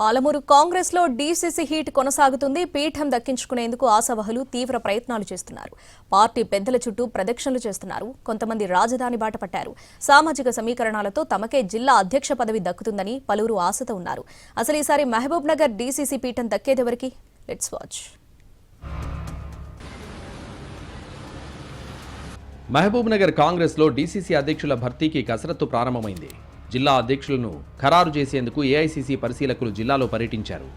పాలమూరు కాంగ్రెస్ లో DCC heat కొనసాగుతుంది. పీఠం దక్కించుకునేందుకు ఆశావహులు తీవ్ర ప్రయత్నాలు చేస్తున్నారు. పార్టీ పెద్దల చుట్టూ ప్రదక్షిణలు చేస్తున్నారు. కొంతమంది రాజధాని బాట పట్టారు. సామాజిక సమీకరణాలతో తమకే జిల్లా అధ్యక్ష పదవి దక్కుతుందని పలువురు ఆశతో ఉన్నారు. అసలు ఈసారి మహబూబ్ నగర్ డీసీసీ పీఠం దక్కేదెవరికి? Let's watch. Mahbubnagar Congress లో డీసీసీ అధ్యక్షుల భర్తీకి కసరత్తు ప్రారంభమైంది. జిల్లా అధ్యక్షులను ఖరారు చేసేందుకు ఏఐసీసీ పరిశీలకులు జిల్లాలో పర్యటించారు.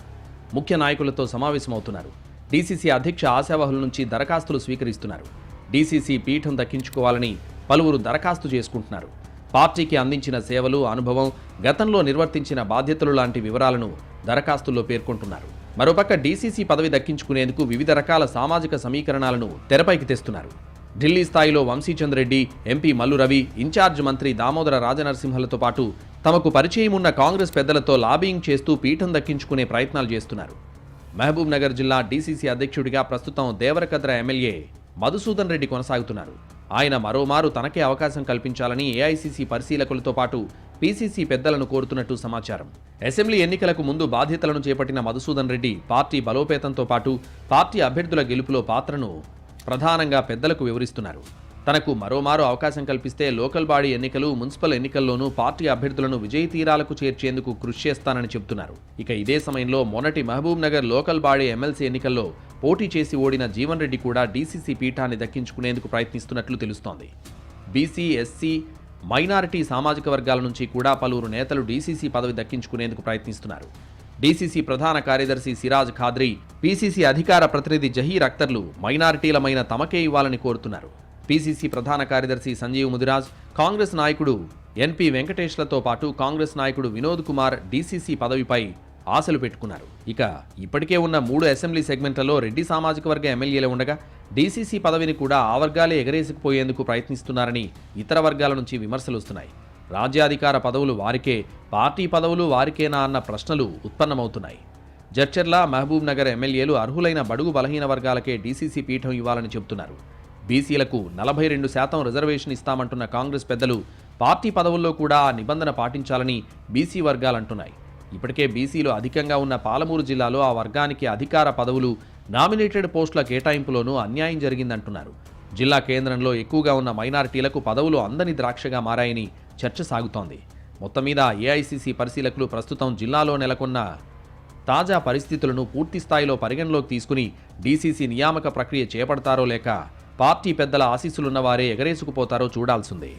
ముఖ్య నాయకులతో సమావేశమవుతున్నారు. డీసీసీ అధ్యక్ష ఆశావహుల నుంచి దరఖాస్తులు స్వీకరిస్తున్నారు. డీసీసీ పీఠం దక్కించుకోవాలని పలువురు దరఖాస్తు చేసుకుంటున్నారు. పార్టీకి అందించిన సేవలు, అనుభవం, గతంలో నిర్వర్తించిన బాధ్యతలు లాంటి వివరాలను దరఖాస్తుల్లో పేర్కొంటున్నారు. మరోపక్క డీసీసీ పదవి దక్కించుకునేందుకు వివిధ రకాల సామాజిక సమీకరణాలను తెరపైకి తెస్తున్నారు. ఢిల్లీ స్థాయిలో వంశీచంద్ రెడ్డి, ఎంపీ మల్లు రవి, ఇన్ఛార్జ్ మంత్రి దామోదర రాజనరసింహలతో పాటు తమకు పరిచయం ఉన్న కాంగ్రెస్ పెద్దలతో లాబింగ్ చేస్తూ పీఠం దక్కించుకునే ప్రయత్నాలు చేస్తున్నారు. మహబూబ్ నగర్ జిల్లా డీసీసీ అధ్యక్షుడిగా ప్రస్తుతం దేవరకద్ర ఎమ్మెల్యే మధుసూదన్ రెడ్డి కొనసాగుతున్నారు. ఆయన మరోమారు తనకే అవకాశం కల్పించాలని ఏఐసీసీ పరిశీలకులతో పాటు పీసీసీ పెద్దలను కోరుతున్నట్టు సమాచారం. అసెంబ్లీ ఎన్నికలకు ముందు బాధ్యతలను చేపట్టిన మధుసూదన్ రెడ్డి పార్టీ బలోపేతంతో పాటు పార్టీ అభ్యర్థుల గెలుపులో పాత్రను ప్రధానంగా పెద్దలకు వివరిస్తున్నారు. తనకు మరోమారు అవకాశం కల్పిస్తే లోకల్ బాడీ ఎన్నికలు, మున్సిపల్ ఎన్నికల్లోనూ పార్టీ అభ్యర్థులను విజయ తీరాలకు చేర్చేందుకు కృషి చేస్తానని చెబుతున్నారు. ఇక ఇదే సమయంలో మొన్నటి Mahabubnagar local body MLC ఎన్నికల్లో పోటీ చేసి ఓడిన జీవన్ రెడ్డి కూడా డీసీసీ పీఠాన్ని దక్కించుకునేందుకు ప్రయత్నిస్తున్నట్లు తెలుస్తోంది. బీసీ, ఎస్సీ, మైనారిటీ సామాజిక వర్గాల నుంచి కూడా పలువురు నేతలు డీసీసీ పదవి దక్కించుకునేందుకు ప్రయత్నిస్తున్నారు. డీసీసీ ప్రధాన కార్యదర్శి సిరాజ్ ఖాద్రీ, పీసీసీ అధికార ప్రతినిధి జహీర్ అఖ్తర్లు మైనారిటీలమైన తమకే ఇవ్వాలని కోరుతున్నారు. పీసీసీ ప్రధాన కార్యదర్శి సంజీవ్ ముదిరాజ్, కాంగ్రెస్ నాయకుడు ఎన్పీ వెంకటేష్లతో పాటు కాంగ్రెస్ నాయకుడు వినోద్ కుమార్ డీసీసీ పదవిపై ఆశలు పెట్టుకున్నారు. ఇక ఇప్పటికే ఉన్న 3 అసెంబ్లీ సెగ్మెంట్లలో రెడ్డి సామాజిక వర్గ ఎమ్మెల్యేలు ఉండగా డీసీసీ పదవిని కూడా ఆ వర్గాలే ఎగరేసుకుపోయేందుకు ప్రయత్నిస్తున్నారని ఇతర వర్గాల నుంచి విమర్శలు వస్తున్నాయి. రాజ్యాధికార పదవులు వారికే, పార్టీ పదవులు వారికేనా అన్న ప్రశ్నలు ఉత్పన్నమవుతున్నాయి. జడ్చర్ల, మహబూబ్ నగర్ ఎమ్మెల్యేలు అర్హులైన బడుగు బలహీన వర్గాలకే డీసీసీ పీఠం ఇవ్వాలని చెబుతున్నారు. బీసీలకు 42% రిజర్వేషన్ ఇస్తామంటున్న కాంగ్రెస్ పెద్దలు పార్టీ పదవుల్లో కూడా ఆ నిబంధన పాటించాలని బీసీ వర్గాలంటున్నాయి. ఇప్పటికే బీసీలు అధికంగా ఉన్న పాలమూరు జిల్లాలో ఆ వర్గానికి అధికార పదవులు, నామినేటెడ్ పోస్టుల కేటాయింపులోనూ అన్యాయం జరిగిందంటున్నారు. జిల్లా కేంద్రంలో ఎక్కువగా ఉన్న మైనారిటీలకు పదవులు అందని ద్రాక్షగా మారాయని చర్చ సాగుతోంది. మొత్తం మీద ఏఐసీసీ పరిశీలకులు ప్రస్తుతం జిల్లాలో నెలకొన్న తాజా పరిస్థితులను పూర్తి స్థాయిలో పరిగణలోకి తీసుకుని డీసీసీ నియామక ప్రక్రియ చేపడతారో లేక పార్టీ పెద్దల ఆశీస్సులున్నవారే ఎగరేసుకుపోతారో చూడాల్సిందే.